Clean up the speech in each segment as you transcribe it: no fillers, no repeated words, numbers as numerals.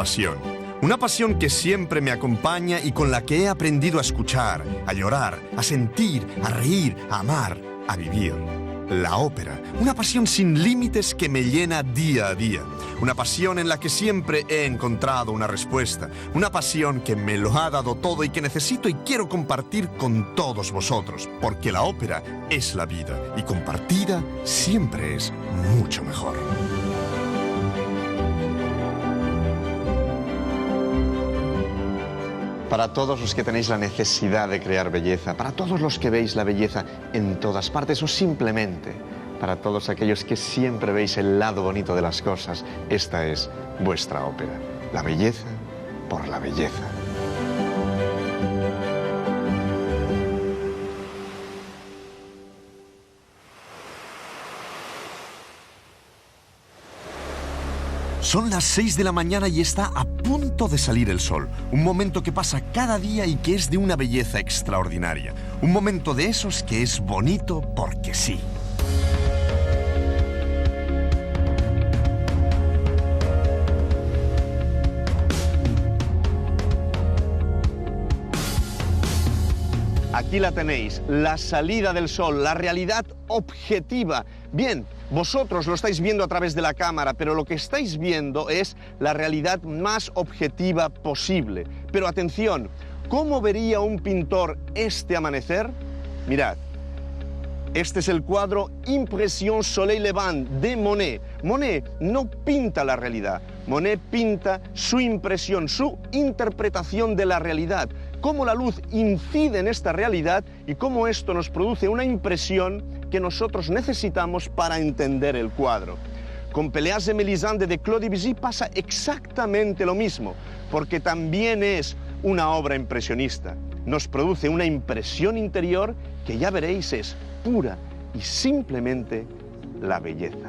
pasión. Una pasión que siempre me acompaña y con la que he aprendido a escuchar, a llorar, a sentir, a reír, a amar, a vivir. La ópera, una pasión sin límites que me llena día a día. Una pasión en la que siempre he encontrado una respuesta. Una pasión que me lo ha dado todo y que necesito y quiero compartir con todos vosotros. Porque la ópera es la vida y compartida siempre es mucho mejor. Para todos los que tenéis la necesidad de crear belleza, para todos los que veis la belleza en todas partes o simplemente para todos aquellos que siempre veis el lado bonito de las cosas, esta es vuestra ópera. La belleza por la belleza. Son las 6 de la mañana y está a punto de salir el sol. Un momento que pasa cada día y que es de una belleza extraordinaria. Un momento de esos que es bonito porque sí. Aquí la tenéis, la salida del sol, la realidad objetiva. Bien, vosotros lo estáis viendo a través de la cámara, pero lo que estáis viendo es la realidad más objetiva posible. Pero atención, ¿cómo vería un pintor este amanecer? Mirad, este es el cuadro Impression Soleil Levant de Monet. Monet no pinta la realidad, Monet pinta su impresión, su interpretación de la realidad. Cómo la luz incide en esta realidad y cómo esto nos produce una impresión que nosotros necesitamos para entender el cuadro. Con Péléas et Mélisande de Claude Debussy pasa exactamente lo mismo, porque también es una obra impresionista. Nos produce una impresión interior que ya veréis es pura y simplemente la belleza.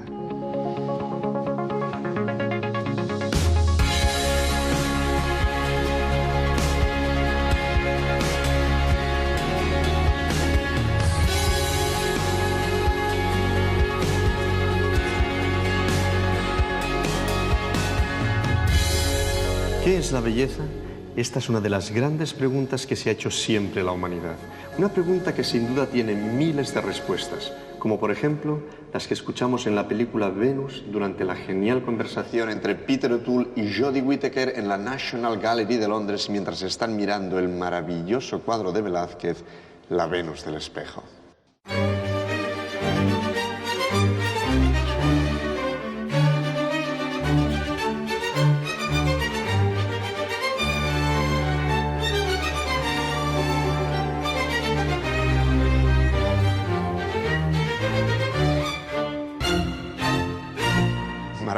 ¿Qué es la belleza? Esta es una de las grandes preguntas que se ha hecho siempre la humanidad. Una pregunta que sin duda tiene miles de respuestas, como por ejemplo las que escuchamos en la película Venus durante la genial conversación entre Peter O'Toole y Jodie Whittaker en la National Gallery de Londres mientras están mirando el maravilloso cuadro de Velázquez, La Venus del espejo.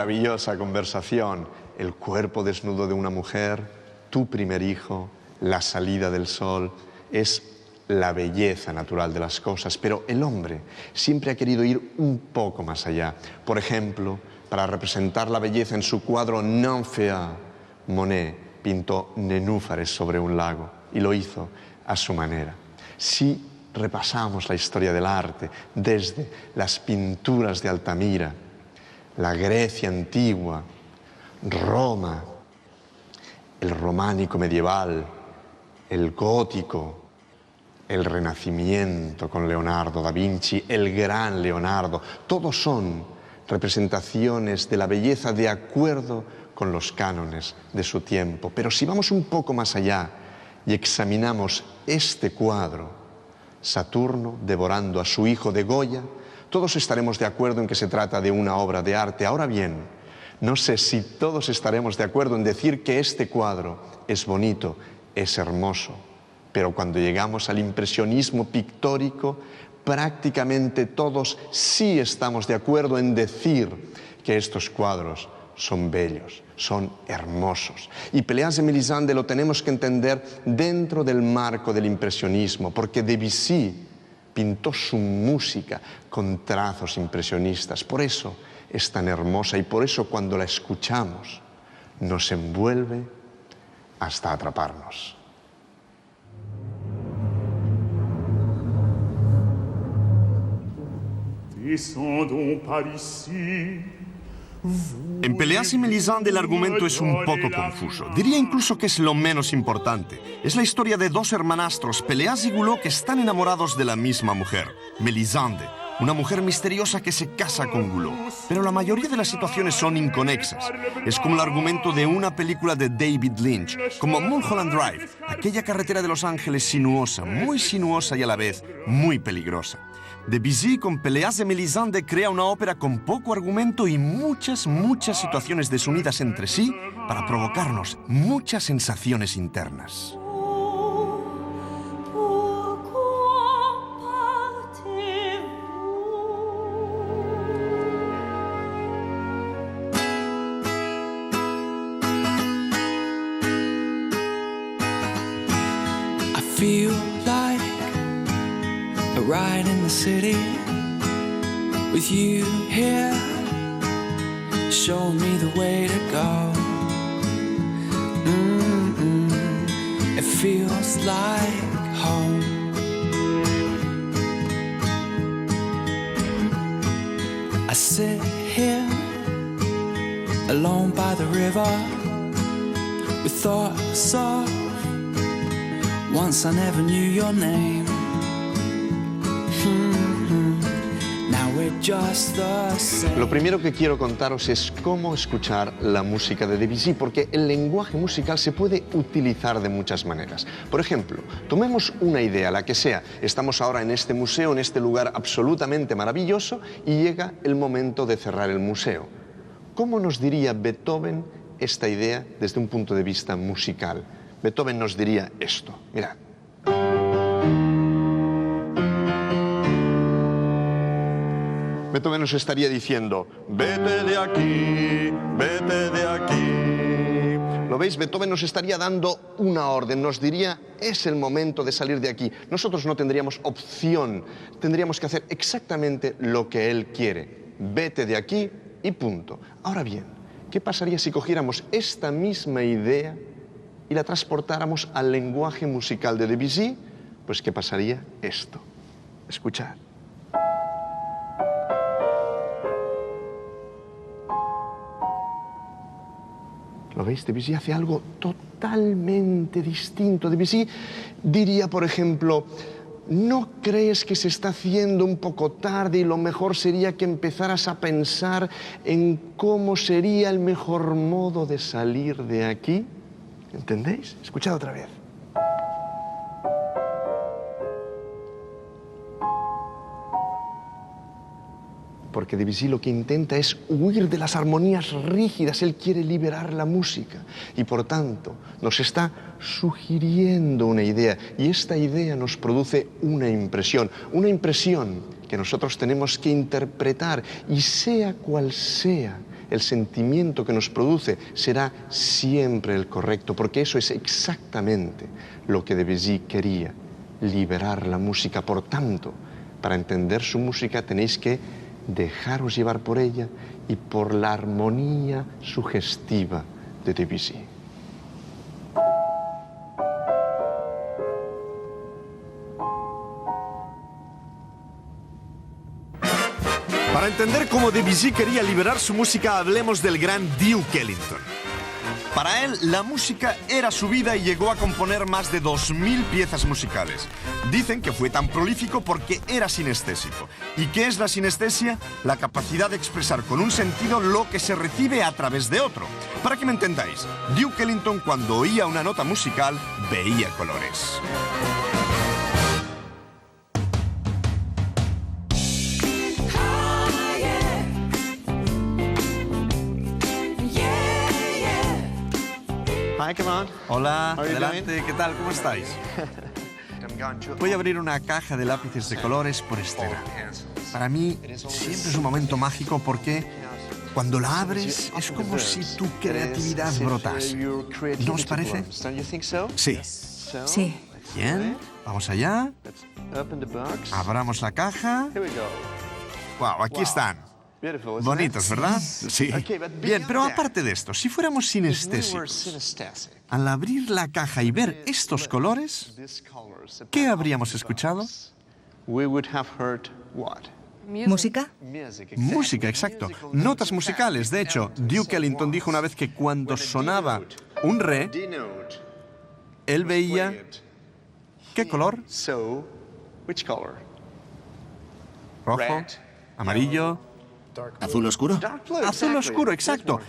Maravillosa conversación, el cuerpo desnudo de una mujer, tu primer hijo, la salida del sol, es la belleza natural de las cosas, pero el hombre siempre ha querido ir un poco más allá. Por ejemplo, para representar la belleza en su cuadro Nymphéa, Monet pintó nenúfares sobre un lago y lo hizo a su manera. Si repasamos la historia del arte desde las pinturas de Altamira, la Grecia antigua, Roma, el románico medieval, el gótico, el Renacimiento con Leonardo da Vinci, el gran Leonardo, todos son representaciones de la belleza de acuerdo con los cánones de su tiempo. Pero si vamos un poco más allá y examinamos este cuadro, Saturno devorando a su hijo de Goya, todos estaremos de acuerdo en que se trata de una obra de arte. Ahora bien, no sé si todos estaremos de acuerdo en decir que este cuadro es bonito, es hermoso. Pero cuando llegamos al impresionismo pictórico, prácticamente todos sí estamos de acuerdo en decir que estos cuadros son bellos, son hermosos. Y Péléas et Mélisande lo tenemos que entender dentro del marco del impresionismo, porque Debussy pintó su música con trazos impresionistas. Por eso es tan hermosa y por eso cuando la escuchamos nos envuelve hasta atraparnos. Descendons par ici, En Pelléas y Mélisande el argumento es un poco confuso. Diría incluso que es lo menos importante. Es la historia de dos hermanastros, Pelléas y Goulot, que están enamorados de la misma mujer, Mélisande, una mujer misteriosa que se casa con Goulot. Pero la mayoría de las situaciones son inconexas. Es como el argumento de una película de David Lynch, como Mulholland Drive, aquella carretera de Los Ángeles sinuosa, muy sinuosa y a la vez muy peligrosa. Debussy con Pelléas de Mélisande crea una ópera con poco argumento y muchas situaciones desunidas entre sí para provocarnos muchas sensaciones internas. I feel like a ride in the city with you here, showing me the way to go. It feels like home. I sit here alone by the river with thoughts of once I never knew your name. Now we're just the same. Lo primero que quiero contaros es cómo escuchar la música de Debussy, porque el lenguaje musical se puede utilizar de muchas maneras. Por ejemplo, tomemos una idea, la que sea. Estamos ahora en este museo, en este lugar absolutamente maravilloso, y llega el momento de cerrar el museo. ¿Cómo nos diría Beethoven esta idea desde un punto de vista musical? Beethoven nos diría esto, mirad. Beethoven nos estaría diciendo, vete de aquí, vete de aquí. ¿Lo veis? Beethoven nos estaría dando una orden, nos diría, es el momento de salir de aquí. Nosotros no tendríamos opción, tendríamos que hacer exactamente lo que él quiere. Vete de aquí y punto. Ahora bien, ¿qué pasaría si cogiéramos esta misma idea y la transportáramos al lenguaje musical de Debussy? Pues ¿qué pasaría? Esto. Escuchad. ¿Lo veis? Debussy hace algo totalmente distinto. Debussy diría, por ejemplo, ¿no crees que se está haciendo un poco tarde y lo mejor sería que empezaras a pensar en cómo sería el mejor modo de salir de aquí? ¿Entendéis? Escuchad otra vez. Porque Debussy lo que intenta es huir de las armonías rígidas. Él quiere liberar la música y, por tanto, nos está sugiriendo una idea. Y esta idea nos produce una impresión que nosotros tenemos que interpretar. Y sea cual sea el sentimiento que nos produce, será siempre el correcto, porque eso es exactamente lo que Debussy quería, liberar la música. Por tanto, para entender su música tenéis que dejaros llevar por ella y por la armonía sugestiva de Debussy. Para entender cómo Debussy quería liberar su música, hablemos del gran Duke Ellington. Para él, la música era su vida y llegó a componer más de 2000 piezas musicales. Dicen que fue tan prolífico porque era sinestésico. ¿Y qué es la sinestesia? La capacidad de expresar con un sentido lo que se recibe a través de otro. Para que me entendáis, Duke Ellington, cuando oía una nota musical, veía colores. Hi, come on. Hola, How are you adelante, doing? ¿qué tal? ¿Cómo estáis? Voy a abrir una caja de lápices de colores por estrenar. Para mí siempre es un momento mágico porque cuando la abres es como si tu creatividad brotase. ¿No os parece? Sí. Sí. Bien, vamos allá. Abramos la caja. Wow, aquí están. Bonitos, ¿verdad? Sí. Bien, pero aparte de esto, si fuéramos sinestésicos, al abrir la caja y ver estos colores, ¿qué habríamos escuchado? ¿Música? Música, exacto. Notas musicales. De hecho, Duke Ellington dijo una vez que cuando sonaba un re, él veía... ¿Qué color? Rojo, amarillo... ¿Azul oscuro? Azul oscuro, exacto.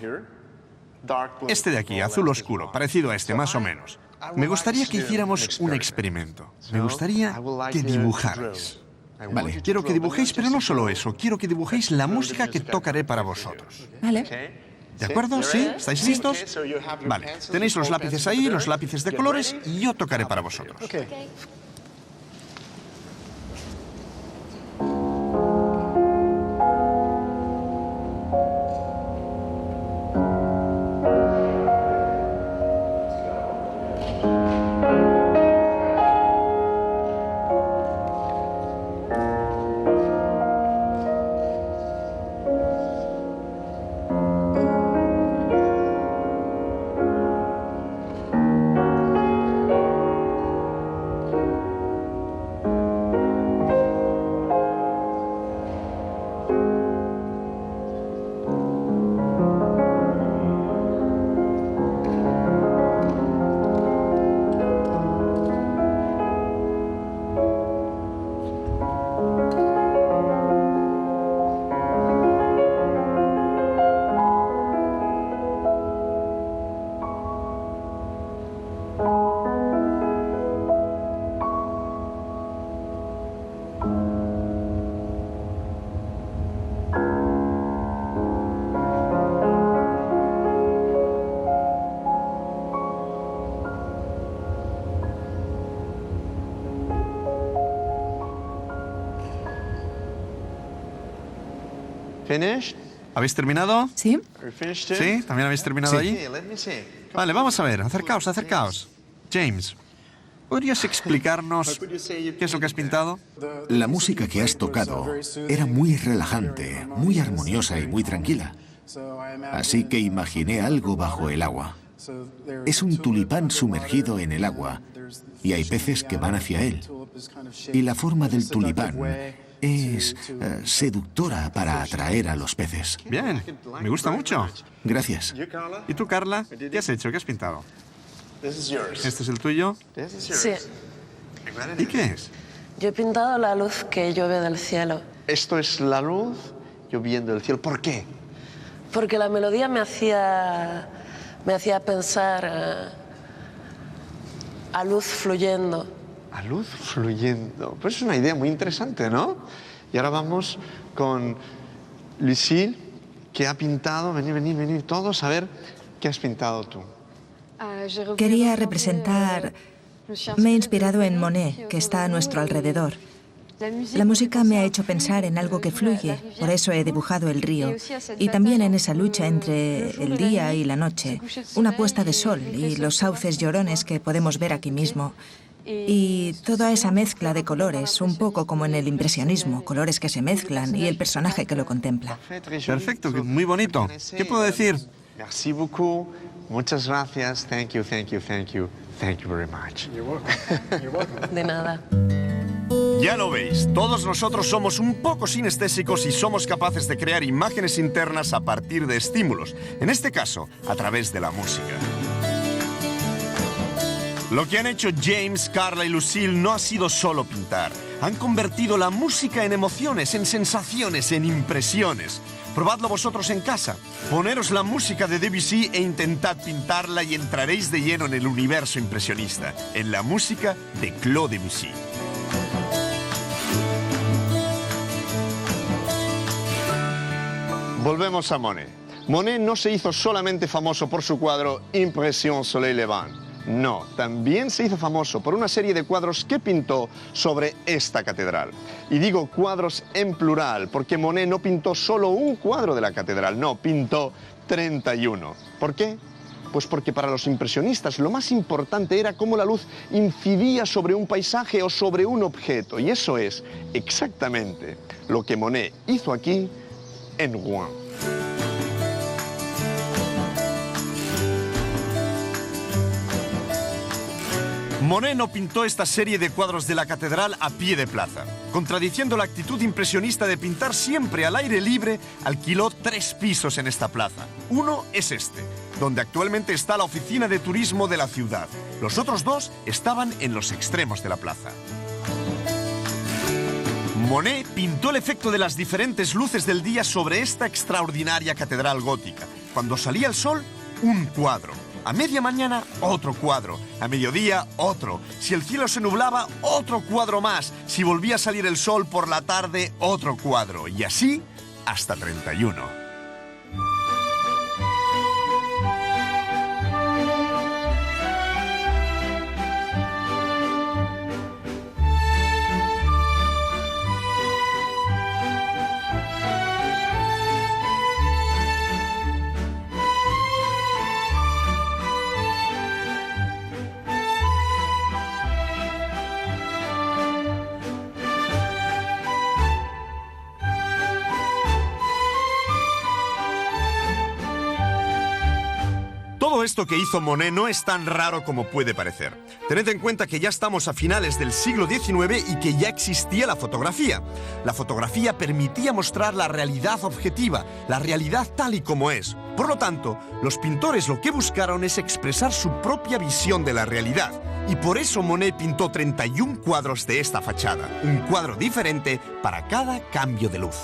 Este de aquí, azul oscuro, parecido a este, más o menos. Me gustaría que hiciéramos un experimento. Me gustaría que dibujarais. Vale. Quiero que dibujéis, pero no solo eso. Quiero que dibujéis la música que tocaré para vosotros. Vale. ¿De acuerdo? ¿Sí? ¿Estáis listos? Vale. Tenéis los lápices ahí, los lápices de colores, y yo tocaré para vosotros. ¿Habéis terminado? ¿Sí? ¿Sí? ¿También habéis terminado allí? Vale, vamos a ver. Acercaos, acercaos. James, ¿podrías explicarnos qué es lo que has pintado? La música que has tocado era muy relajante, muy armoniosa y muy tranquila. Así que imaginé algo bajo el agua. Es un tulipán sumergido en el agua y hay peces que van hacia él. Y la forma del tulipán es seductora para atraer a los peces. Bien, me gusta mucho. Gracias. ¿Y tú, Carla? ¿Qué has hecho? ¿Qué has pintado? ¿Este es el tuyo? Sí, ¿Y qué es? yo he pintado la luz que llueve del cielo, Esto es la luz lloviendo del cielo. ¿Por qué? porque la melodía me hacía pensar a luz fluyendo. A luz fluyendo. Pues es una idea muy interesante, ¿no? Y ahora vamos con Lucille, que ha pintado. Vení todos a ver qué has pintado tú. Quería representar... Me he inspirado en Monet, que está a nuestro alrededor. La música me ha hecho pensar en algo que fluye, por eso he dibujado el río. Y también en esa lucha entre el día y la noche, una puesta de sol y los sauces llorones que podemos ver aquí mismo. Y toda esa mezcla de colores, un poco como en el impresionismo, colores que se mezclan y el personaje que lo contempla. Perfecto, muy bonito. ¿Qué puedo decir? Merci beaucoup. Muchas gracias. Thank you, thank you, thank you. Thank you very much. De nada. Ya lo veis, todos nosotros somos un poco sinestésicos y somos capaces de crear imágenes internas a partir de estímulos, en este caso, a través de la música. Lo que han hecho James, Carla y Lucille no ha sido solo pintar. Han convertido la música en emociones, en sensaciones, en impresiones. Probadlo vosotros en casa. Poneros la música de Debussy e intentad pintarla y entraréis de lleno en el universo impresionista, en la música de Claude Debussy. Volvemos a Monet. Monet no se hizo solamente famoso por su cuadro Impression Soleil Levant. No, también se hizo famoso por una serie de cuadros que pintó sobre esta catedral. Y digo cuadros en plural, porque Monet no pintó solo un cuadro de la catedral, no, pintó 31. ¿Por qué? Pues porque para los impresionistas lo más importante era cómo la luz incidía sobre un paisaje o sobre un objeto. Y eso es exactamente lo que Monet hizo aquí en Rouen. Monet no pintó esta serie de cuadros de la catedral a pie de plaza. Contradiciendo la actitud impresionista de pintar siempre al aire libre, alquiló 3 pisos en esta plaza. Uno es este, donde actualmente está la oficina de turismo de la ciudad. Los otros 2 estaban en los extremos de la plaza. Monet pintó el efecto de las diferentes luces del día sobre esta extraordinaria catedral gótica. Cuando salía el sol, un cuadro. A media mañana, otro cuadro. A mediodía, otro. Si el cielo se nublaba, otro cuadro más. Si volvía a salir el sol por la tarde, otro cuadro. Y así, hasta 31. Todo esto que hizo Monet no es tan raro como puede parecer. Tened en cuenta que ya estamos a finales del siglo XIX y que ya existía la fotografía. La fotografía permitía mostrar la realidad objetiva, la realidad tal y como es. Por lo tanto, los pintores lo que buscaron es expresar su propia visión de la realidad. Y por eso Monet pintó 31 cuadros de esta fachada, un cuadro diferente para cada cambio de luz.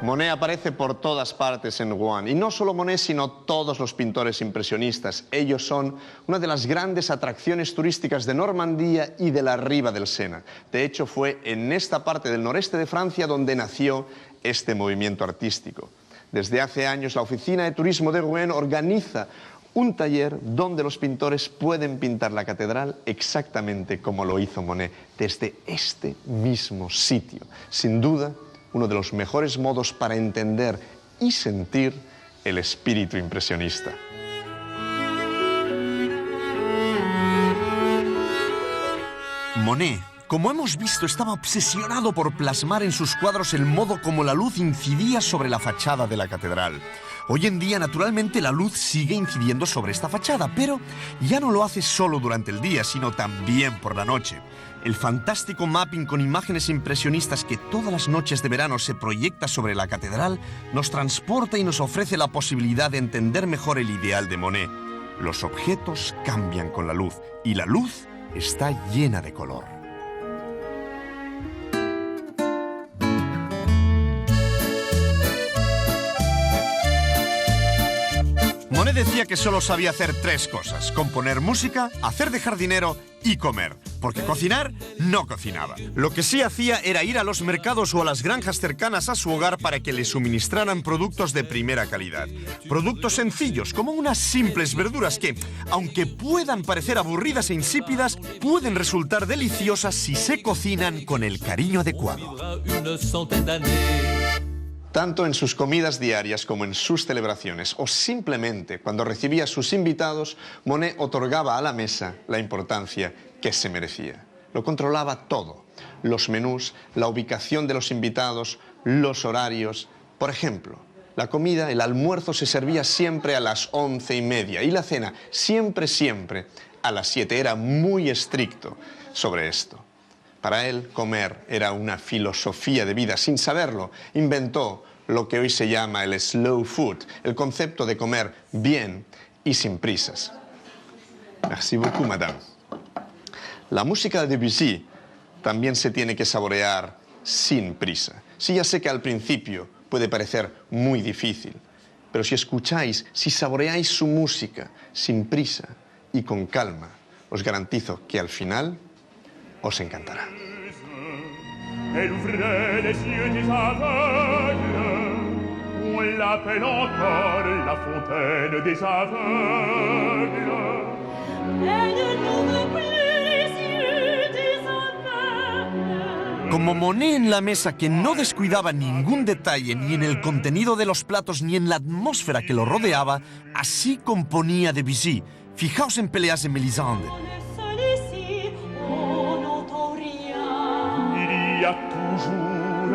Monet aparece por todas partes en Rouen, y no solo Monet, sino todos los pintores impresionistas. Ellos son una de las grandes atracciones turísticas de Normandía y de la riba del Sena. De hecho, fue en esta parte del noreste de Francia donde nació este movimiento artístico. Desde hace años, la Oficina de Turismo de Rouen organiza un taller donde los pintores pueden pintar la catedral exactamente como lo hizo Monet, desde este mismo sitio. Sin duda, uno de los mejores modos para entender y sentir el espíritu impresionista. Monet, como hemos visto, estaba obsesionado por plasmar en sus cuadros el modo como la luz incidía sobre la fachada de la catedral. Hoy en día, naturalmente, la luz sigue incidiendo sobre esta fachada, pero ya no lo hace solo durante el día, sino también por la noche. El fantástico mapping con imágenes impresionistas que todas las noches de verano se proyecta sobre la catedral nos transporta y nos ofrece la posibilidad de entender mejor el ideal de Monet. Los objetos cambian con la luz y la luz está llena de color. Monet decía que solo sabía hacer 3 cosas: componer música, hacer de jardinero y comer, porque cocinar no cocinaba. Lo que sí hacía era ir a los mercados o a las granjas cercanas a su hogar para que le suministraran productos de primera calidad. Productos sencillos, como unas simples verduras que, aunque puedan parecer aburridas e insípidas, pueden resultar deliciosas si se cocinan con el cariño adecuado. Tanto en sus comidas diarias como en sus celebraciones, o simplemente cuando recibía a sus invitados, Monet otorgaba a la mesa la importancia que se merecía. Lo controlaba todo: los menús, la ubicación de los invitados, los horarios. Por ejemplo, la comida, el almuerzo se servía siempre a las 11:30 y la cena siempre a las 7. Era muy estricto sobre esto. Para él, comer era una filosofía de vida. Sin saberlo, inventó lo que hoy se llama el slow food, el concepto de comer bien y sin prisas. Merci beaucoup, madame. La música de Debussy también se tiene que saborear sin prisa. Sí, ya sé que al principio puede parecer muy difícil, pero si escucháis, si saboreáis su música sin prisa y con calma, os garantizo que al final os encantará. Elle ouvrait les yeux des aveugles, on l'appelle encore la fontaine des aveugles. Elle n'ouvre plus les yeux des aveugles. Como Monet en la mesa, que no descuidaba ningún detalle ni en el contenido de los platos ni en la atmósfera que lo rodeaba, así componía Debussy. Fijaos en Péléas de Mélisande. Il y a toujours un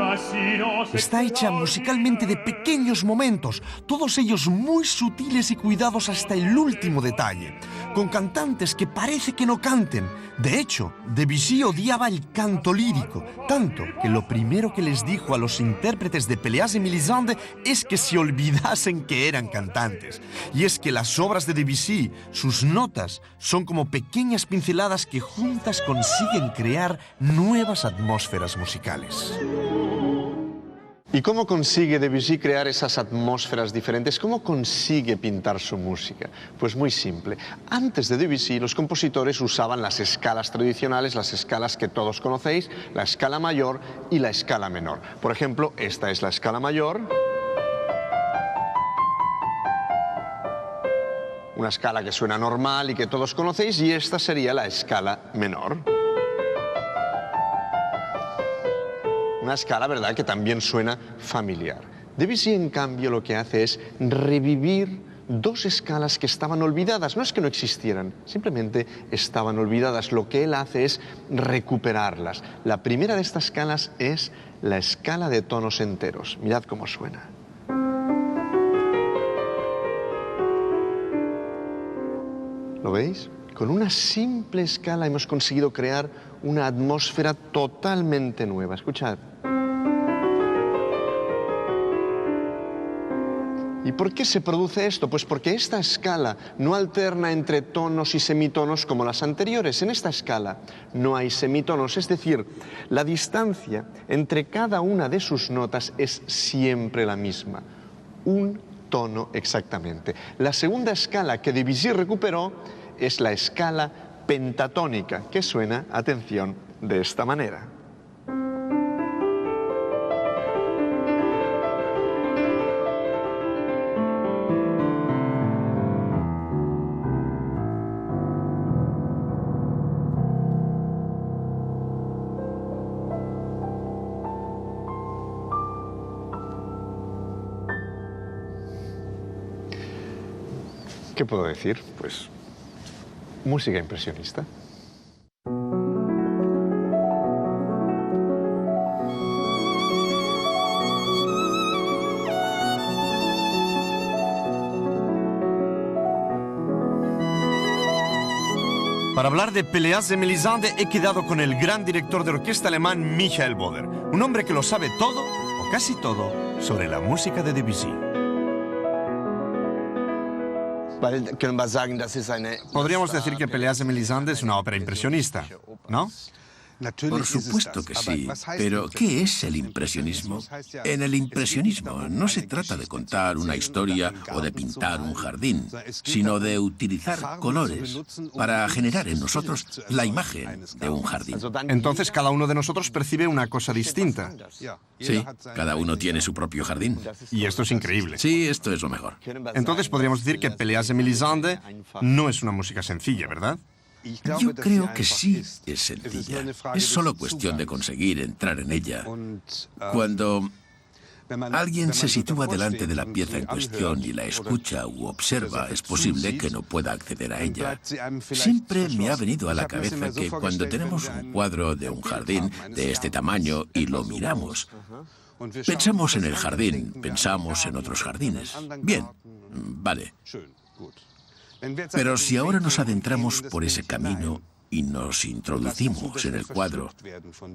Está hecha musicalmente de pequeños momentos, todos ellos muy sutiles y cuidados hasta el último detalle, con cantantes que parece que no canten. De hecho, Debussy odiaba el canto lírico, tanto que lo primero que les dijo a los intérpretes de Pelléas y Mélisande es que se olvidasen que eran cantantes. Y es que las obras de Debussy, sus notas, son como pequeñas pinceladas que juntas consiguen crear nuevas atmósferas musicales. ¿Y cómo consigue Debussy crear esas atmósferas diferentes? ¿Cómo consigue pintar su música? Pues muy simple. Antes de Debussy, los compositores usaban las escalas tradicionales, las escalas que todos conocéis, la escala mayor y la escala menor. Por ejemplo, esta es la escala mayor. Una escala que suena normal y que todos conocéis, y esta sería la escala menor. Una escala, ¿verdad?, que también suena familiar. Debussy, en cambio, lo que hace es revivir dos escalas que estaban olvidadas. No es que no existieran, simplemente estaban olvidadas. Lo que él hace es recuperarlas. La primera de estas escalas es la escala de tonos enteros. Mirad cómo suena. ¿Lo veis? Con una simple escala hemos conseguido crear una atmósfera totalmente nueva. Escuchad. ¿Y por qué se produce esto? Pues porque esta escala no alterna entre tonos y semitonos como las anteriores. En esta escala no hay semitonos, es decir, la distancia entre cada una de sus notas es siempre la misma. Un tono exactamente. La segunda escala que Debussy recuperó es la escala pentatónica, que suena, atención, de esta manera. ¿Qué puedo decir? Pues música impresionista. Para hablar de Pelléas y Mélisande he quedado con el gran director de orquesta alemán Michael Boder, un hombre que lo sabe todo, o casi todo, sobre la música de Debussy. Podríamos decir que Pelléas y Mélisande es una ópera impresionista, ¿no? Por supuesto que sí, pero ¿qué es el impresionismo? En el impresionismo no se trata de contar una historia o de pintar un jardín, sino de utilizar colores para generar en nosotros la imagen de un jardín. Entonces cada uno de nosotros percibe una cosa distinta. Sí, cada uno tiene su propio jardín. Y esto es increíble. Sí, esto es lo mejor. Entonces podríamos decir que Pelléas y Mélisande no es una música sencilla, ¿verdad? Yo creo que sí es sencilla. Es solo cuestión de conseguir entrar en ella. Cuando alguien se sitúa delante de la pieza en cuestión y la escucha u observa, es posible que no pueda acceder a ella. Siempre me ha venido a la cabeza que cuando tenemos un cuadro de un jardín de este tamaño y lo miramos, pensamos en el jardín, pensamos en otros jardines. Bien, vale. Pero si ahora nos adentramos por ese camino y nos introducimos en el cuadro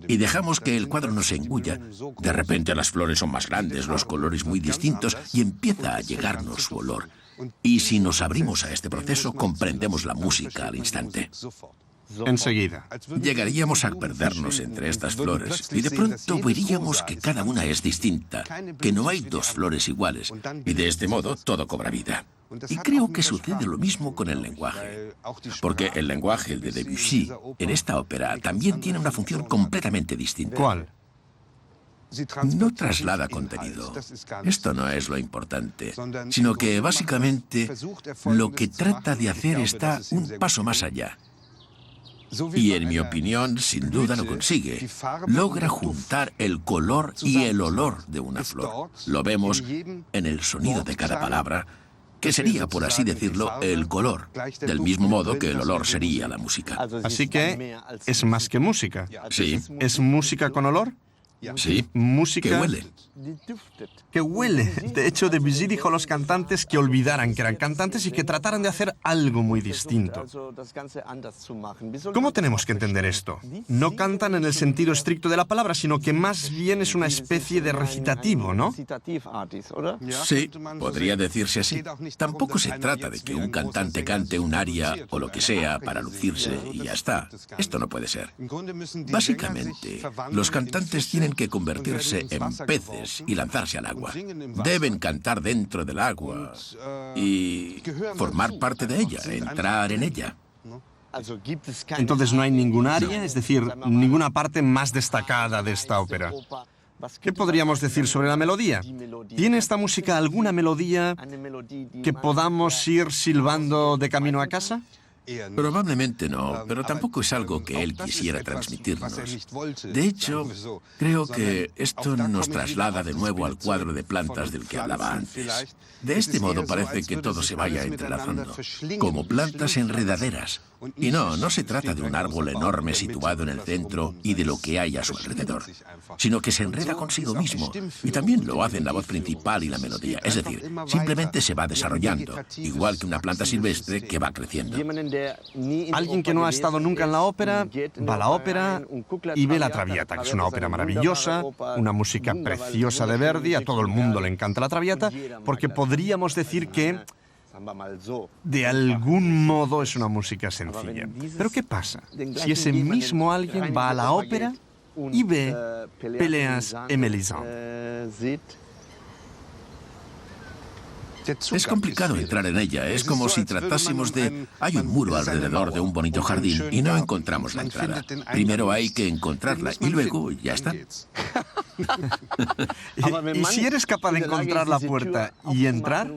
y dejamos que el cuadro nos engulla, de repente las flores son más grandes, los colores muy distintos y empieza a llegarnos su olor. Y si nos abrimos a este proceso, comprendemos la música al instante. Enseguida. Llegaríamos a perdernos entre estas flores y de pronto veríamos que cada una es distinta, que no hay dos flores iguales y de este modo todo cobra vida. Y creo que sucede lo mismo con el lenguaje, porque el lenguaje de Debussy en esta ópera también tiene una función completamente distinta. ¿Cuál? No traslada contenido. Esto no es lo importante, sino que básicamente lo que trata de hacer está un paso más allá. Y en mi opinión, sin duda lo consigue. Logra juntar el color y el olor de una flor. Lo vemos en el sonido de cada palabra, que sería, por así decirlo, el color, del mismo modo que el olor sería la música. Así que es más que música. Sí. ¿Es música con olor? Sí, música que huele. que huele. De hecho, Debussy dijo a los cantantes que olvidaran que eran cantantes y que trataran de hacer algo muy distinto. ¿Cómo tenemos que entender esto? No cantan en el sentido estricto de la palabra, sino que más bien es una especie de recitativo, ¿no? Sí, podría decirse así. Tampoco se trata de que un cantante cante un aria o lo que sea para lucirse y ya está. Esto no puede ser. Básicamente, los cantantes tienen que convertirse en peces y lanzarse al agua. Deben cantar dentro del agua y formar parte de ella, entrar en ella. Entonces no hay ningún aria, es decir, ninguna parte más destacada de esta ópera. ¿Qué podríamos decir sobre la melodía? ¿Tiene esta música alguna melodía que podamos ir silbando de camino a casa? Probablemente no, pero tampoco es algo que él quisiera transmitirnos. De hecho, creo que esto nos traslada de nuevo al cuadro de plantas del que hablaba antes. De este modo parece que todo se vaya entrelazando, como plantas enredaderas. Y no se trata de un árbol enorme situado en el centro y de lo que hay a su alrededor, sino que se enreda consigo mismo, y también lo hacen la voz principal y la melodía. Es decir, simplemente se va desarrollando, igual que una planta silvestre que va creciendo. Alguien que no ha estado nunca en la ópera, va a la ópera y ve La Traviata, que es una ópera maravillosa, una música preciosa de Verdi, a todo el mundo le encanta La Traviata, porque podríamos decir que de algún modo es una música sencilla. Pero ¿qué pasa si ese mismo alguien va a la ópera y ve Péléas et Mélisande? Es complicado entrar en ella. Es como si tratásemos de... Hay un muro alrededor de un bonito jardín y no encontramos la entrada. Primero hay que encontrarla y luego ya está. ¿Y si eres capaz de encontrar la puerta y entrar?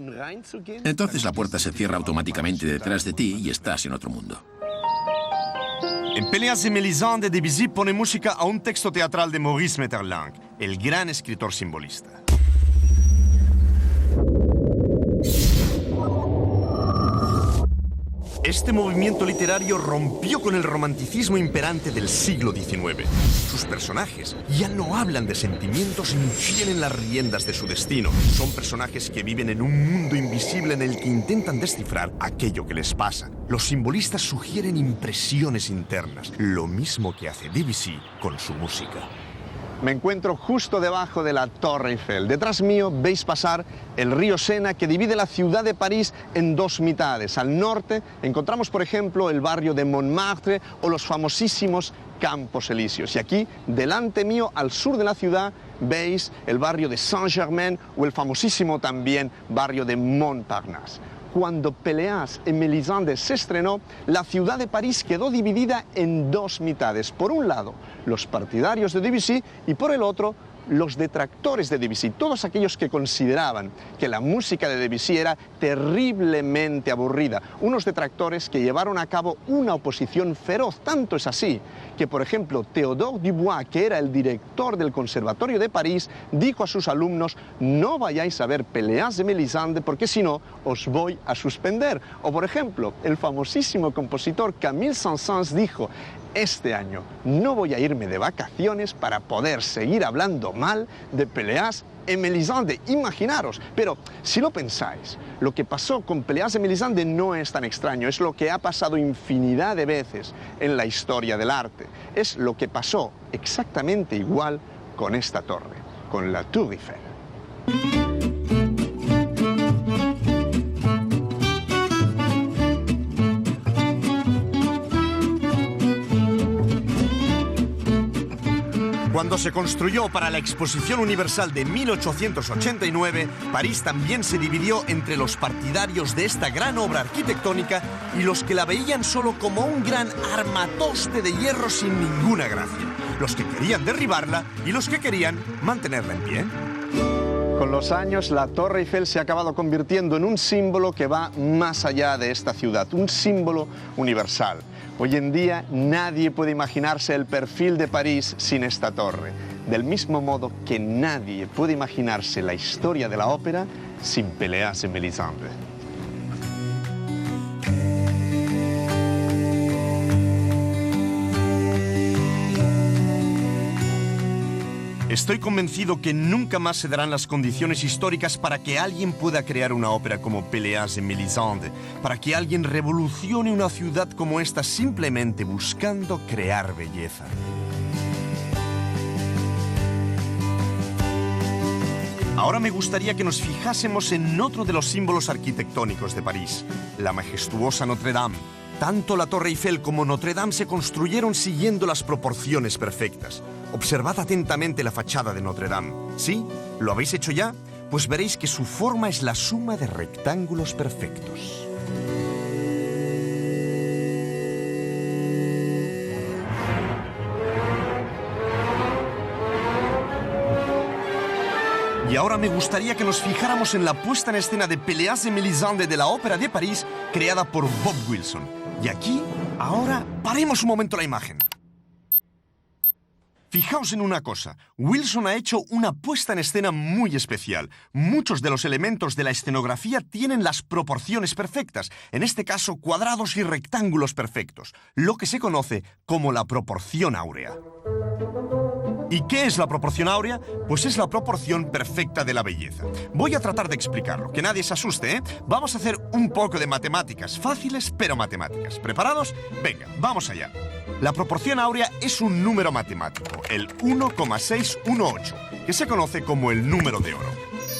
Entonces la puerta se cierra automáticamente detrás de ti y estás en otro mundo. En Péléas et Mélisande, Debussy pone música a un texto teatral de Maurice Maeterlinck, el gran escritor simbolista. Este movimiento literario rompió con el romanticismo imperante del siglo XIX. Sus personajes ya no hablan de sentimientos ni tienen las riendas de su destino. Son personajes que viven en un mundo invisible en el que intentan descifrar aquello que les pasa. Los simbolistas sugieren impresiones internas, lo mismo que hace Debussy con su música. Me encuentro justo debajo de la Torre Eiffel. Detrás mío veis pasar el río Sena, que divide la ciudad de París en dos mitades. Al norte encontramos, por ejemplo, el barrio de Montmartre o los famosísimos Campos Elíseos. Y aquí, delante mío, al sur de la ciudad, veis el barrio de Saint-Germain o el famosísimo también barrio de Montparnasse. Cuando Péléas et Mélisande se estrenó, la ciudad de París quedó dividida en dos mitades. Por un lado, los partidarios de Debussy y por el otro, los detractores de Debussy, todos aquellos que consideraban que la música de Debussy era terriblemente aburrida. Unos detractores que llevaron a cabo una oposición feroz. Tanto es así que, por ejemplo, Théodore Dubois, que era el director del Conservatorio de París, dijo a sus alumnos: no vayáis a ver Péléas et Mélisande porque si no os voy a suspender. O, por ejemplo, el famosísimo compositor Camille Saint-Saëns dijo: este año no voy a irme de vacaciones para poder seguir hablando mal de Péléas et Mélisande. Imaginaros, pero si lo pensáis, lo que pasó con Péléas et Mélisande no es tan extraño, es lo que ha pasado infinidad de veces en la historia del arte. Es lo que pasó exactamente igual con esta torre, con la Tour Eiffel. Cuando se construyó para la Exposición Universal de 1889, París también se dividió entre los partidarios de esta gran obra arquitectónica y los que la veían solo como un gran armatoste de hierro sin ninguna gracia. Los que querían derribarla y los que querían mantenerla en pie. Con los años, la Torre Eiffel se ha acabado convirtiendo en un símbolo que va más allá de esta ciudad, un símbolo universal. Hoy en día nadie puede imaginarse el perfil de París sin esta torre, del mismo modo que nadie puede imaginarse la historia de la ópera sin Péléas et Mélisande. Estoy convencido que nunca más se darán las condiciones históricas para que alguien pueda crear una ópera como Péléas de Mélisande, para que alguien revolucione una ciudad como esta simplemente buscando crear belleza. Ahora me gustaría que nos fijásemos en otro de los símbolos arquitectónicos de París, la majestuosa Notre Dame. Tanto la Torre Eiffel como Notre Dame se construyeron siguiendo las proporciones perfectas. Observad atentamente la fachada de Notre Dame. ¿Sí? ¿Lo habéis hecho ya? Pues veréis que su forma es la suma de rectángulos perfectos. Y ahora me gustaría que nos fijáramos en la puesta en escena de Péléas de Mélisande de la Ópera de París, creada por Bob Wilson. Y aquí, ahora, paremos un momento la imagen. Fijaos en una cosa, Wilson ha hecho una puesta en escena muy especial. Muchos de los elementos de la escenografía tienen las proporciones perfectas, en este caso cuadrados y rectángulos perfectos, lo que se conoce como la proporción áurea. ¿Y qué es la proporción áurea? Pues es la proporción perfecta de la belleza. Voy a tratar de explicarlo, que nadie se asuste, ¿eh? Vamos a hacer un poco de matemáticas, fáciles pero matemáticas. ¿Preparados? Venga, vamos allá. La proporción áurea es un número matemático, el 1,618, que se conoce como el número de oro.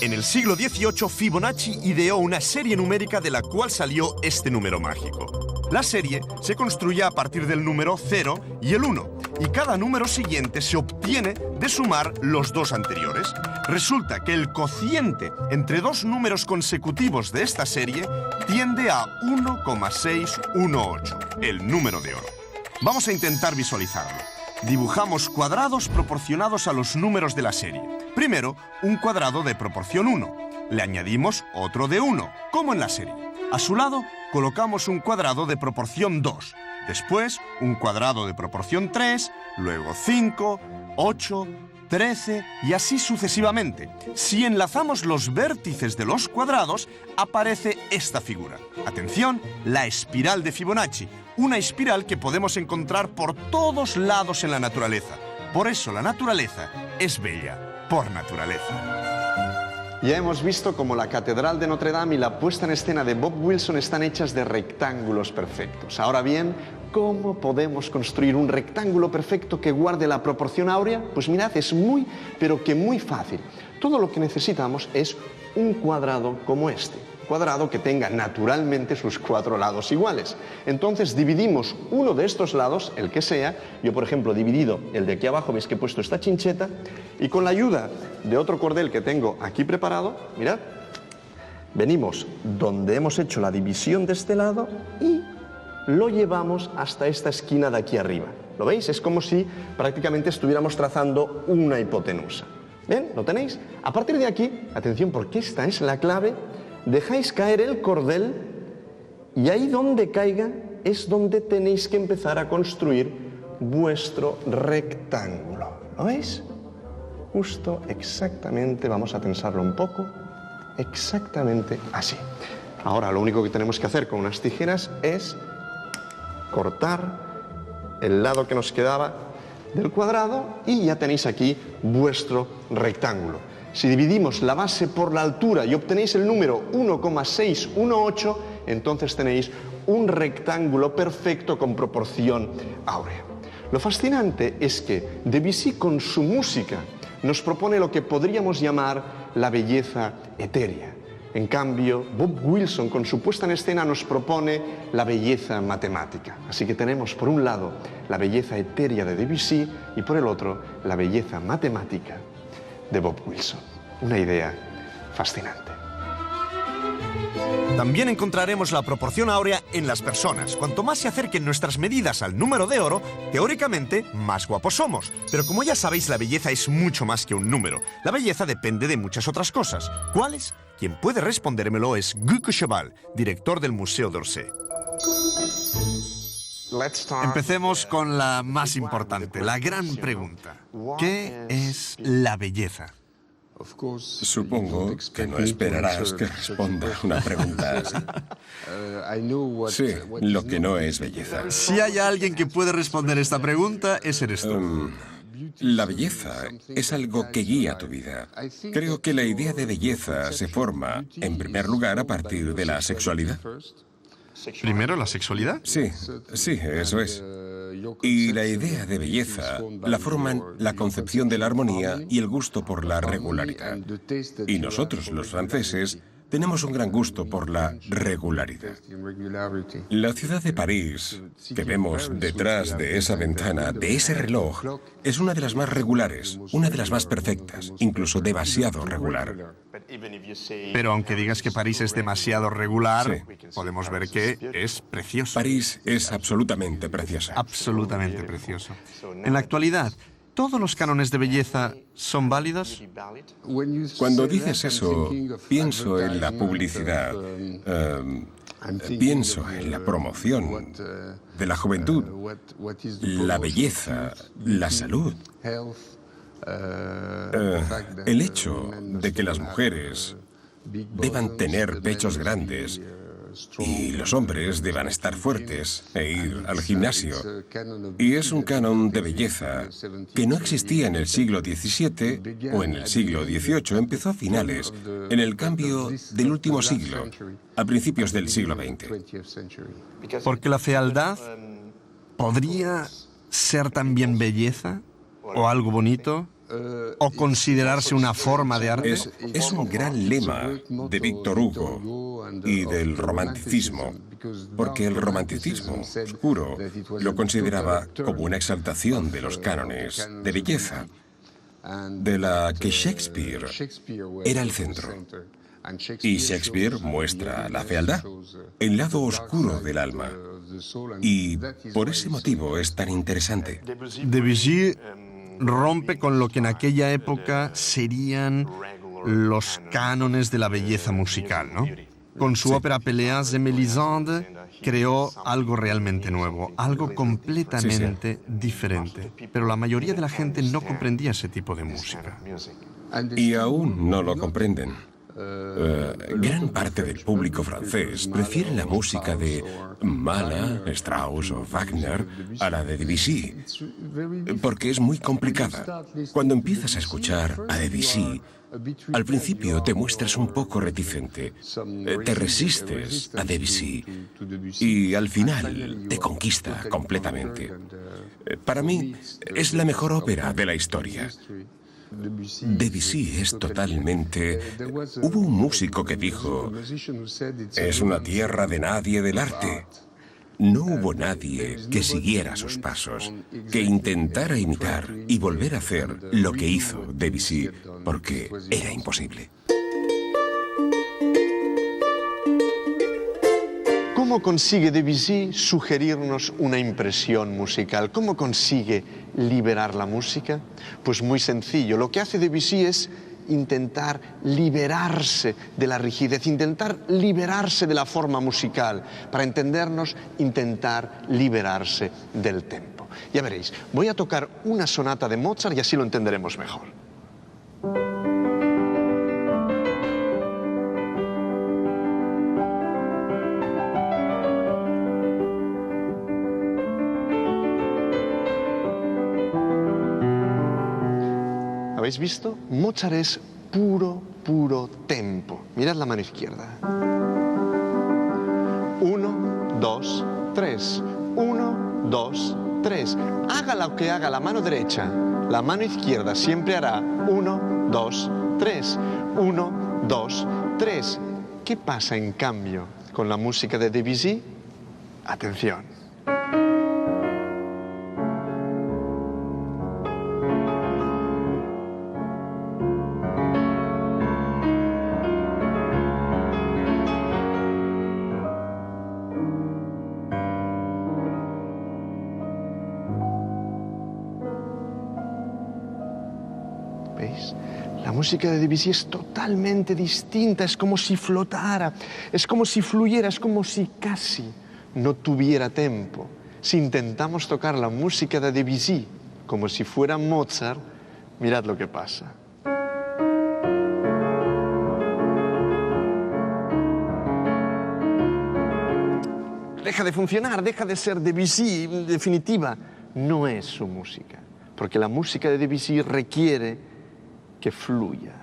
En el siglo XVIII, Fibonacci ideó una serie numérica de la cual salió este número mágico. La serie se construye a partir del número 0 y el 1, y cada número siguiente se obtiene de sumar los dos anteriores. Resulta que el cociente entre dos números consecutivos de esta serie tiende a 1,618, el número de oro. Vamos a intentar visualizarlo. Dibujamos cuadrados proporcionados a los números de la serie. Primero, un cuadrado de proporción 1. Le añadimos otro de 1, como en la serie. A su lado, colocamos un cuadrado de proporción 2. Después, un cuadrado de proporción 3, luego 5, 8, 13 y así sucesivamente. Si enlazamos los vértices de los cuadrados, aparece esta figura. Atención, la espiral de Fibonacci. Una espiral que podemos encontrar por todos lados en la naturaleza. Por eso la naturaleza es bella, por naturaleza. Ya hemos visto cómo la Catedral de Notre Dame y la puesta en escena de Bob Wilson están hechas de rectángulos perfectos. Ahora bien, ¿cómo podemos construir un rectángulo perfecto que guarde la proporción áurea? Pues mirad, es muy, pero que muy fácil. Todo lo que necesitamos es un cuadrado como este. Cuadrado que tenga naturalmente sus 4 lados iguales. Entonces dividimos uno de estos lados, el que sea. Yo, por ejemplo, he dividido el de aquí abajo, veis que he puesto esta chincheta, y con la ayuda de otro cordel que tengo aquí preparado, mirad, venimos donde hemos hecho la división de este lado y lo llevamos hasta esta esquina de aquí arriba. ¿Lo veis? Es como si prácticamente estuviéramos trazando una hipotenusa. ¿Ven? ¿Lo tenéis? A partir de aquí, atención, porque esta es la clave, dejáis caer el cordel y ahí donde caiga es donde tenéis que empezar a construir vuestro rectángulo. ¿Lo veis? Justo exactamente, vamos a tensarlo un poco, exactamente así. Ahora lo único que tenemos que hacer con unas tijeras es cortar el lado que nos quedaba del cuadrado y ya tenéis aquí vuestro rectángulo. Si dividimos la base por la altura y obtenéis el número 1,618, entonces tenéis un rectángulo perfecto con proporción áurea. Lo fascinante es que Debussy con su música nos propone lo que podríamos llamar la belleza etérea. En cambio, Bob Wilson con su puesta en escena nos propone la belleza matemática. Así que tenemos por un lado la belleza etérea de Debussy y por el otro la belleza matemática de Bob Wilson. Una idea fascinante. También encontraremos la proporción áurea en las personas. Cuanto más se acerquen nuestras medidas al número de oro, teóricamente, más guapos somos. Pero como ya sabéis, la belleza es mucho más que un número. La belleza depende de muchas otras cosas. ¿Cuáles? Quien puede respondérmelo es Guy Cocheval, director del Museo d'Orsay. Empecemos con la más importante, la gran pregunta. ¿Qué es la belleza? Supongo que no esperarás que responda una pregunta así. Sí, lo que no es belleza. Si hay alguien que puede responder esta pregunta, ese eres tú. La belleza es algo que guía tu vida. Creo que la idea de belleza se forma, en primer lugar, a partir de la sexualidad. ¿Primero la sexualidad? Sí, eso es. Y la idea de belleza la forman la concepción de la armonía y el gusto por la regularidad. Y nosotros, los franceses, tenemos un gran gusto por la regularidad. La ciudad de París, que vemos detrás de esa ventana, de ese reloj, es una de las más regulares, una de las más perfectas, incluso demasiado regular. Pero aunque digas que París es demasiado regular, podemos ver que es precioso. París es absolutamente preciosa. Absolutamente precioso. En la actualidad, ¿todos los cánones de belleza son válidos? Cuando dices eso, pienso en la publicidad, pienso en la promoción de la juventud, la belleza, la salud. El hecho de que las mujeres deban tener pechos grandes y los hombres deban estar fuertes e ir al gimnasio. Y es un canon de belleza que no existía en el siglo XVII o en el siglo XVIII, empezó a finales, en el cambio del último siglo, a principios del siglo XX. Porque la fealdad podría ser también belleza o algo bonito, o considerarse una forma de arte. Es un gran lema de Víctor Hugo y del romanticismo, porque el romanticismo oscuro lo consideraba como una exaltación de los cánones de belleza, de la que Shakespeare era el centro. Y Shakespeare muestra la fealdad, el lado oscuro del alma. Y por ese motivo es tan interesante. Debussy rompe con lo que en aquella época serían los cánones de la belleza musical, ¿no? Con su ópera Péléas de Mélisande creó algo realmente nuevo, algo completamente diferente. Pero la mayoría de la gente no comprendía ese tipo de música. Y aún no lo comprenden. Gran parte del público francés prefiere la música de Mahler, Strauss o Wagner a la de Debussy, porque es muy complicada. Cuando empiezas a escuchar a Debussy, al principio te muestras un poco reticente, te resistes a Debussy y al final te conquista completamente. Para mí es la mejor ópera de la historia. Debussy es totalmente... Hubo un músico que dijo, es una tierra de nadie del arte. No hubo nadie que siguiera sus pasos, que intentara imitar y volver a hacer lo que hizo Debussy, porque era imposible. ¿Cómo consigue Debussy sugerirnos una impresión musical? ¿Cómo consigue liberar la música? Pues muy sencillo. Lo que hace Debussy es intentar liberarse de la rigidez, intentar liberarse de la forma musical. Para entendernos, intentar liberarse del tempo. Ya veréis, voy a tocar una sonata de Mozart y así lo entenderemos mejor. ¿Habéis visto? Mozart es puro tempo. Mirad la mano izquierda. 1, 2, 3. 1, 2, 3. Haga lo que haga la mano derecha, la mano izquierda siempre hará 1, 2, 3. 1, 2, 3. ¿Qué pasa en cambio con la música de Debussy? Atención. ¿Veis? La música de Debussy es totalmente distinta, es como si flotara, es como si fluyera, es como si casi no tuviera tempo. Si intentamos tocar la música de Debussy como si fuera Mozart, mirad lo que pasa. Deja de funcionar, deja de ser Debussy, en definitiva, no es su música. porque la música de Debussy requiere que fluya.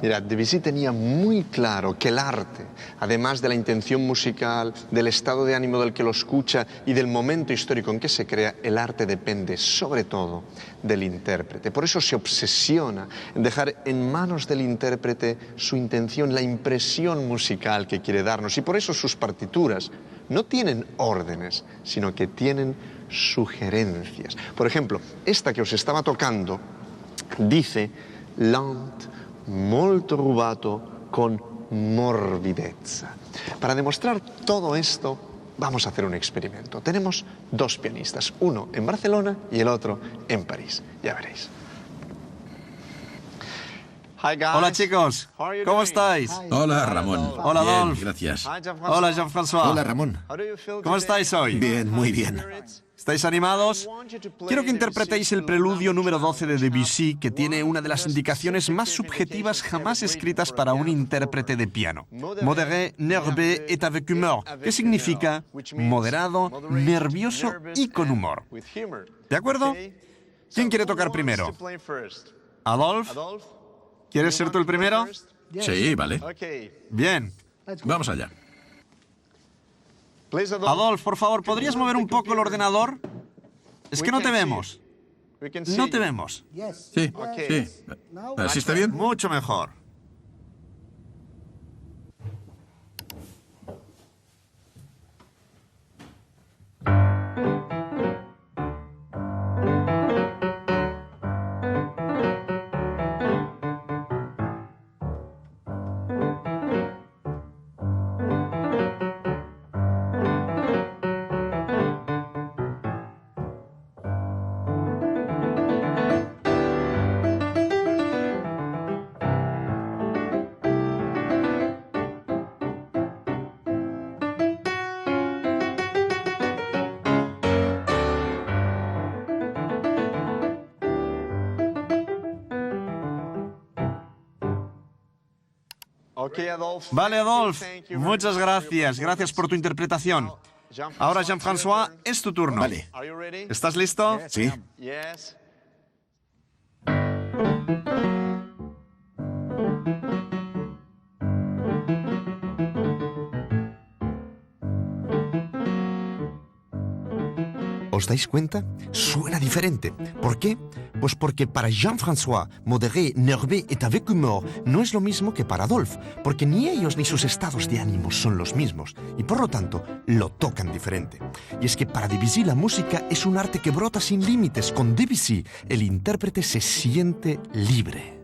Mirad, Debussy tenía muy claro que el arte, además de la intención musical, del estado de ánimo del que lo escucha y del momento histórico en que se crea, el arte depende sobre todo del intérprete. Por eso se obsesiona en dejar en manos del intérprete su intención, la impresión musical que quiere darnos. Y por eso sus partituras no tienen órdenes, sino que tienen sugerencias. Por ejemplo, esta que os estaba tocando dice «lent, molto rubato, con morbidezza». Para demostrar todo esto, vamos a hacer un experimento. Tenemos dos pianistas, uno en Barcelona y el otro en París. Ya veréis. Hola chicos, ¿cómo estáis? Hola Ramón. Hola Bien, Adolphe. gracias. Hola Jean-François. Hola, Ramón. ¿Cómo estáis hoy? Bien, muy bien. ¿Estáis animados? Quiero que interpretéis el preludio número 12 de Debussy, que tiene una de las indicaciones más subjetivas jamás escritas para un intérprete de piano. Modéré, nerveux et avec humeur, que significa moderado, nervioso y con humor. ¿De acuerdo? ¿Quién quiere tocar primero? ¿Adolphe? ¿Quieres ser tú el primero? Sí, vale. Bien. Vamos allá. Adolphe, por favor, ¿podrías mover un poco el ordenador? Es que no te vemos. No te vemos. Sí, sí. ¿Así está bien? Mucho mejor. Vale, Adolphe. Muchas gracias. Gracias por tu interpretación. Ahora, Jean-François, es tu turno. Vale. ¿Estás listo? Sí. ¿Os dais cuenta? Suena diferente. ¿Por qué? Pues porque para Jean-François, modéré, nerveux et avec humeur no es lo mismo que para Adolphe, porque ni ellos ni sus estados de ánimo son los mismos, y por lo tanto lo tocan diferente. Y es que para Debussy la música es un arte que brota sin límites. Con Debussy el intérprete se siente libre.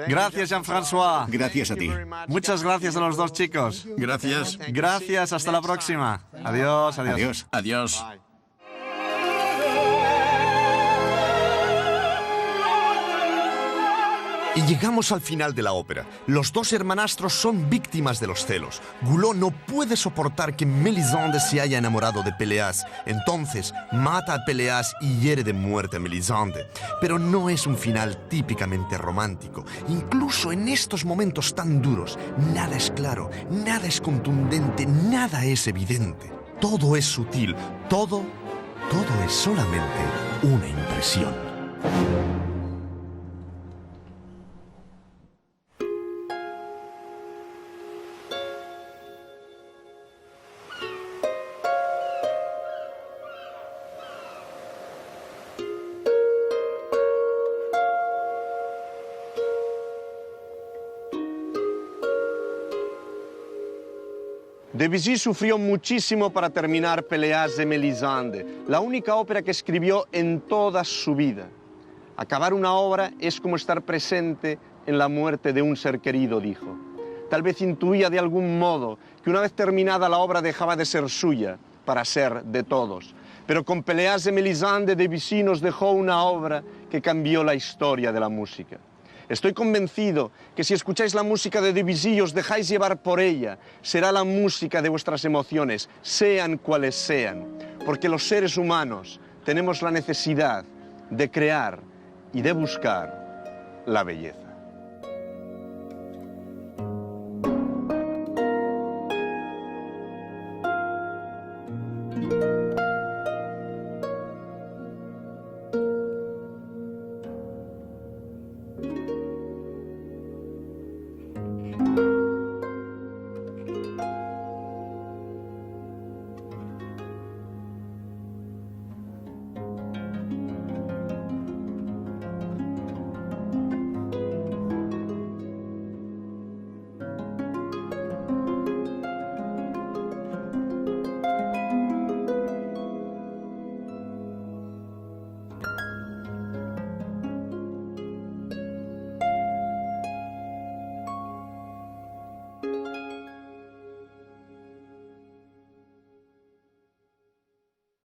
Gracias, Jean-François. Gracias a ti. Muchas gracias a los dos chicos. Gracias. Gracias, hasta la próxima. Adiós, adiós. Adiós. Adiós. Y llegamos al final de la ópera. Los dos hermanastros son víctimas de los celos. Goulot no puede soportar que Mélisande se haya enamorado de Péléas. Entonces mata a Péléas y hiere de muerte a Mélisande. Pero no es un final típicamente romántico. Incluso en estos momentos tan duros, nada es claro, nada es contundente, nada es evidente. Todo es sutil, todo es solamente una impresión. Debussy sufrió muchísimo para terminar Péléas de Mélisande, la única ópera que escribió en toda su vida. Acabar una obra es como estar presente en la muerte de un ser querido, dijo. Tal vez intuía de algún modo que una vez terminada la obra dejaba de ser suya para ser de todos. Pero con Péléas de Mélisande, Debussy nos dejó una obra que cambió la historia de la música. Estoy convencido que si escucháis la música de Debussy y os dejáis llevar por ella, será la música de vuestras emociones, sean cuales sean, porque los seres humanos tenemos la necesidad de crear y de buscar la belleza.